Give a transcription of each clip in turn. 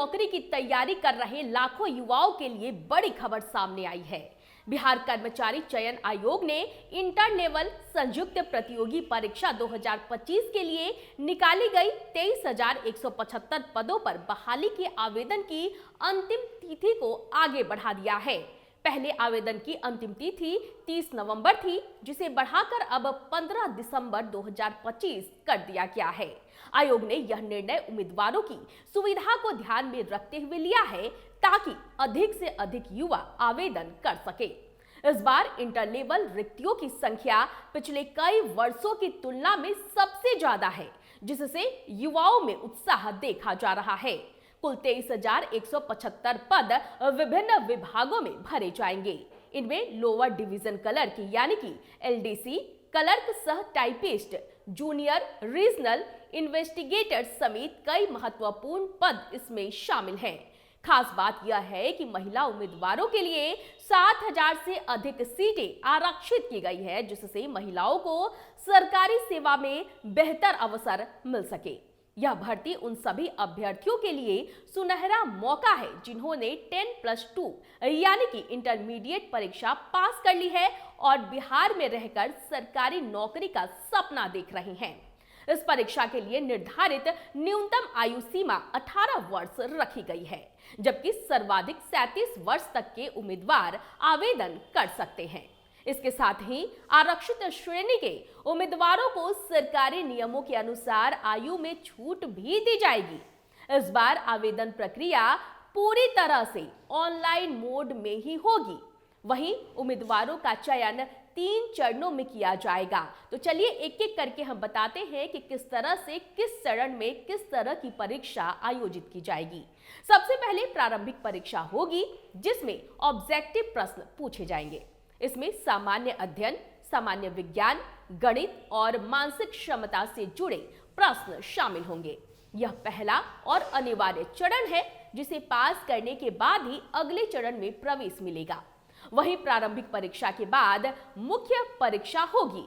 नौकरी की तैयारी कर रहे लाखों युवाओं के लिए बड़ी खबर सामने आई है। बिहार कर्मचारी चयन आयोग ने इंटर लेवल संयुक्त प्रतियोगी परीक्षा 2025 के लिए निकाली गई 23,175 पदों पर बहाली के आवेदन की अंतिम तिथि को आगे बढ़ा दिया है। पहले आवेदन की अंतिम तिथि 30 नवंबर थी, जिसे बढ़ाकर अब 15 दिसंबर 2025 कर दिया गया है। आयोग ने यह निर्णय उम्मीदवारों की सुविधा को ध्यान में रखते हुए लिया है, ताकि अधिक से अधिक युवा आवेदन कर सके। इस बार इंटर लेवल रिक्तियों की संख्या पिछले कई वर्षों की तुलना में सबसे ज्यादा है, जिससे युवाओं में उत्साह देखा जा रहा है। कुल 23,175 पद विभिन्न विभागों में भरे जाएंगे। इनमें लोअर डिवीजन क्लर्क यानी कि LDC, क्लर्क सह टाइपिस्ट, जूनियर रीजनल इन्वेस्टिगेटर समेत कई महत्वपूर्ण पद इसमें शामिल हैं। खास बात यह है कि महिला उम्मीदवारों के लिए 7,000 से अधिक सीटें आरक्षित की गई है, जिससे महिलाओं को सरकारी सेवा में बेहतर अवसर मिल सके। यह भर्ती उन सभी अभ्यर्थियों के लिए सुनहरा मौका है जिन्होंने 10+2 यानी कि इंटरमीडिएट परीक्षा पास कर ली है और बिहार में रहकर सरकारी नौकरी का सपना देख रहे हैं। इस परीक्षा के लिए निर्धारित न्यूनतम आयु सीमा 18 वर्ष रखी गई है, जबकि सर्वाधिक 37 वर्ष तक के उम्मीदवार आवेदन कर सकते हैं। इसके साथ ही आरक्षित श्रेणी के उम्मीदवारों को सरकारी नियमों के अनुसार आयु में छूट भी दी जाएगी। इस बार आवेदन प्रक्रिया पूरी तरह से ऑनलाइन मोड में ही होगी। वहीं उम्मीदवारों का चयन 3 चरणों में किया जाएगा। तो चलिए एक एक करके हम बताते हैं कि किस तरह से किस चरण में किस तरह की परीक्षा आयोजित की जाएगी। सबसे पहले प्रारंभिक परीक्षा होगी, जिसमें ऑब्जेक्टिव प्रश्न पूछे जाएंगे। इसमें सामान्य अध्ययन, सामान्य विज्ञान, गणित और मानसिक क्षमता से जुड़े प्रश्न शामिल होंगे। यह पहला और अनिवार्य चरण है, जिसे पास करने के बाद ही अगले चरण में प्रवेश मिलेगा। वहीं प्रारंभिक परीक्षा के बाद मुख्य परीक्षा होगी।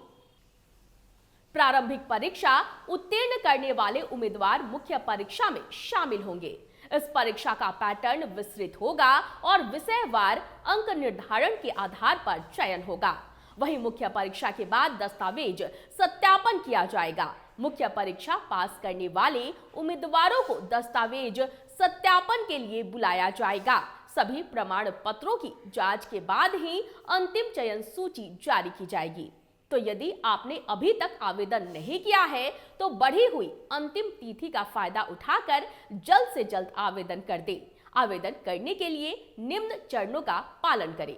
प्रारंभिक परीक्षा उत्तीर्ण करने वाले उम्मीदवार मुख्य परीक्षा में शामिल होंगे। इस परीक्षा का पैटर्न विस्तृत होगा और विषयवार अंक निर्धारण के आधार पर चयन होगा। वहीं मुख्य परीक्षा के बाद दस्तावेज सत्यापन किया जाएगा। मुख्य परीक्षा पास करने वाले उम्मीदवारों को दस्तावेज सत्यापन के लिए बुलाया जाएगा। सभी प्रमाण पत्रों की जांच के बाद ही अंतिम चयन सूची जारी की जाएगी। तो यदि आपने अभी तक आवेदन नहीं किया है, तो बढ़ी हुई अंतिम तिथि का फायदा उठाकर जल्द से जल्द आवेदन कर दें। आवेदन करने के लिए निम्न चरणों का पालन करें।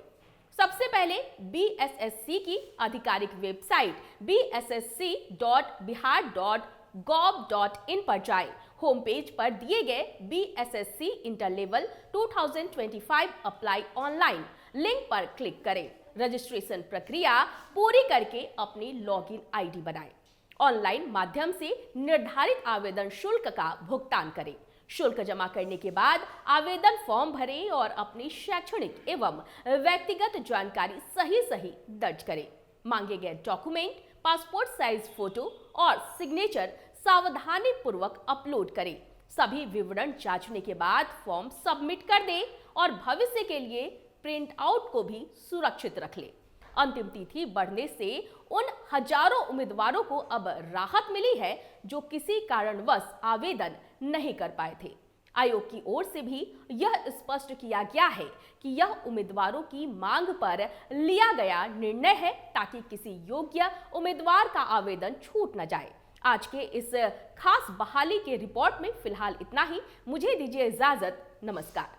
सबसे पहले BSSC की आधिकारिक वेबसाइट bssc.bihar.gov.in पर जाएं। होम पेज पर दिए गए BSSC inter level 2025 apply online link पर क्लिक करें। रजिस्ट्रेशन प्रक्रिया पूरी करके अपनी लॉगिन आईडी बनाएं। ऑनलाइन माध्यम से निर्धारित आवेदन शुल्क का भुगतान करें। शुल्क जमा करने के बाद आवेदन फॉर्म भरें और अपनी शैक्षणिक एवं व्यक्तिगत जानकारी सही दर्ज करें। मांगे गए डॉक्यूमेंट, पासपोर्ट साइज फोटो और सिग्नेचर सावधानी पूर्वक अपलोड करें। सभी विवरण जांचने के बाद फॉर्म सबमिट कर दें और भविष्य के लिए प्रिंट आउट को भी सुरक्षित रख ले। अंतिम तिथि बढ़ने से उन हजारों उम्मीदवारों को अब राहत मिली है जो किसी कारणवश आवेदन नहीं कर पाए थे। आयोग की ओर से भी यह स्पष्ट किया गया है कि यह उम्मीदवारों की मांग पर लिया गया निर्णय है, ताकि किसी योग्य उम्मीदवार का आवेदन छूट न जाए। आज के इस खास बहाली के रिपोर्ट में फिलहाल इतना ही। मुझे दीजिए इजाजत। नमस्कार।